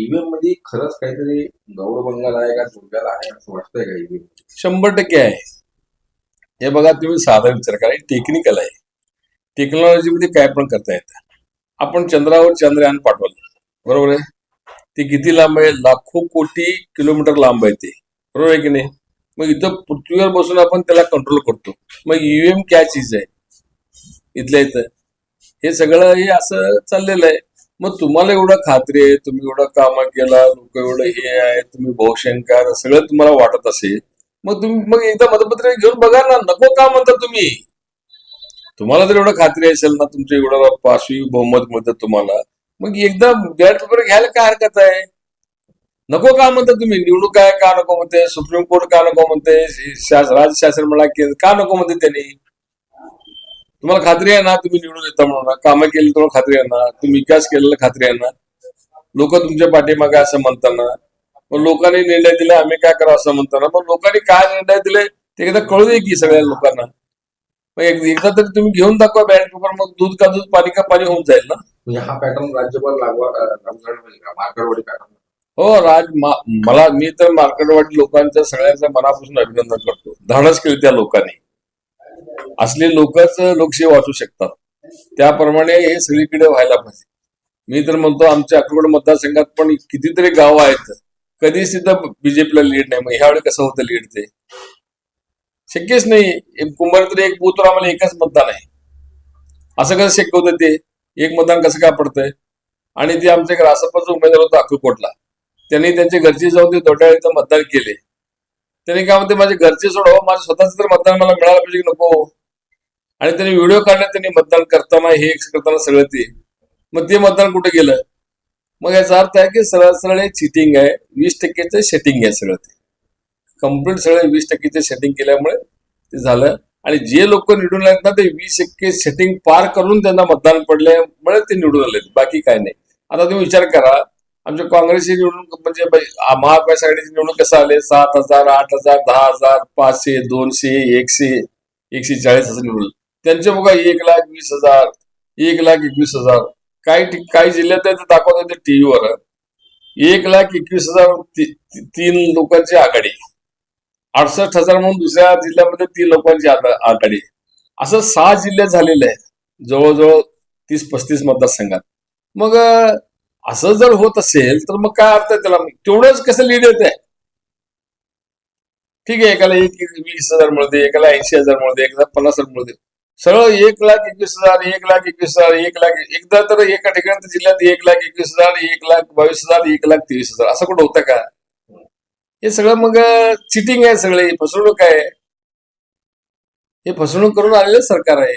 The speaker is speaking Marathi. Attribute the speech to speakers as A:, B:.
A: ईव्हीएम मध्ये खरंच काहीतरी गौरवंगाला आहे का धोक्याला आहे असं वाटतंय का ईव्हीएम?
B: 100% आहे. हे बघा, तुम्ही साधा विचार करा, टेक्निकल आहे. टेक्नॉलॉजी मध्ये काय पण करता येतं. आपण चंद्रावर चंद्रयान पाठवलं, बरोबर आहे. ते किती लांब आहे? लाखो कोटी किलोमीटर लांब आहे ते, बरोबर आहे की नाही. मग इथं पृथ्वीवर बसून आपण त्याला कंट्रोल करतो. मग ईव्हीएम काय चीज आहे इथल्या इथं? हे सगळं हे असं चाललेलं आहे. मग तुम्हाला एवढं खात्री आहे, तुम्ही एवढं काम केला, लोक एवढं हे आहे, तुम्ही बहुशंकर सगळं तुम्हाला वाटत असेल, मग तुम्ही मग एकदा मतपत्रिका घेऊन बघा ना. नको का म्हणता तुम्ही? तुम्हाला जर एवढं खात्री असेल ना, तुमचं एवढं पाचवी बहुमत मिळतं तुम्हाला, मग एकदा बॅलेट पेपर घ्यायला काय हरकत आहे? नको का म्हणता तुम्ही? निवडणूक आहे का नको म्हणते? सुप्रीम कोर्ट का नको म्हणते? राज्य शासन का नको म्हणते त्यांनी? तुम्हाला खात्री आहे ना तुम्ही निवडून येता म्हणून? कामं केली तुम्हाला खात्री आहे ना? तुम्ही विकास केलेला खात्री आहे ना? लोक तुमच्या पाठीमागे असं म्हणताना, मग लोकांनी निर्णय दिला आम्ही काय करावं असं म्हणताना, मग लोकांनी काय निर्णय दिले ते एकदा कळू दे की सगळ्या लोकांना. मग एकदा तरी तुम्ही घेऊन दाखवा बॅलेट पेपर, मग दूध का दूध पाणी का पाणी होऊन जाईल ना.
A: म्हणजे हा पॅटर्न राज्यभर लागू झाला पाहिजे का? मार्केटवाडी पॅटर्न?
B: हो, मला मी तर मार्केटवाडी लोकांच्या सगळ्यांचं मनापासून अभिनंदन करतो. धाडस केली त्या लोकांनी. असले लोकच लोकशाही वाचू शकतात. त्याप्रमाणे हे सगळीकडे व्हायला पाहिजे. मी तर म्हणतो आमच्या अक्रोड मतदारसंघात पण कितीतरी गावं आहेत, कधीच तिथं बीजेपीला लीड नाही. मग ह्यावेळी कसं होतं लीड? ते शक्यच नाही. कुंभार एक बूथवर आम्हाला एकच मतदान आहे, असं कसं शक्य होतं? ते एक मतदान कसं काय पडतंय? आणि ते आमच्या रासपाचा उमेदवार होता अक्कलकोटला, त्यांनी त्यांच्या घरचे जाऊन ते दोड्या इथं मतदान केले. त्यांनी काय म्हणते, माझे घरचे सोडव, माझं स्वतःच तर मतदान मला मिळालं पाहिजे की नको? आणि त्यांनी व्हिडिओ काढले, त्यांनी मतदान करताना हे करताना सगळं ते. मग ते मतदान कुठे गेलं? मग याचा अर्थ आहे की सरळ सरळ हे चिटिंग आहे. 20%चं सेटिंग आहे सगळं. ते कम्प्लीट सगळं 20%चे सेटिंग केल्यामुळे ते झालं. आणि जे लोक निवडून आलेत ना, ते 20% सेटिंग पार करून त्यांना मतदान पडल्यामुळे ते निवडून आले, बाकी काय नाही. आता तुम्ही विचार करा, आमच्या काँग्रेसची निवडणूक म्हणजे महाविकास आघाडीची निवडणूक कसं आले? 7,000, 8,000, 10,000, 500, 200, 100, 140 असं निवडून. त्यांचे बघा 1,20,000, 1,21,000. काही जिल्ह्यात दाखवत होते टीव्हीवर 1,21,000 तीन लोकांची आघाडी, 68,000 म्हणून दुसऱ्या जिल्ह्यामध्ये 3 लोकांची आघाडी. असं 6 जिल्ह्यात झालेले आहेत, जवळजवळ 30-35 मतदारसंघात. मग असं जर होत असेल तर मग काय अर्थ आहे त्याला? तेवढंच कसं लीड येत आहे? ठीक आहे, एकाला 1,20,000 मिळते, एकाला 80,000 मिळते, एकाला 50,000 मिळते. सरळ 1,21,000, 1,21,000, 1,00,000. एकदा तर एका ठिकाणी जिल्ह्यात 1,21,000, 1,22,000, 1,23,000 असं कुठं होतं का? हे सगळं मग चिटिंग आहे, सगळे फसवणूक आहे. हे फसवणूक करून आलेलं सरकार आहे.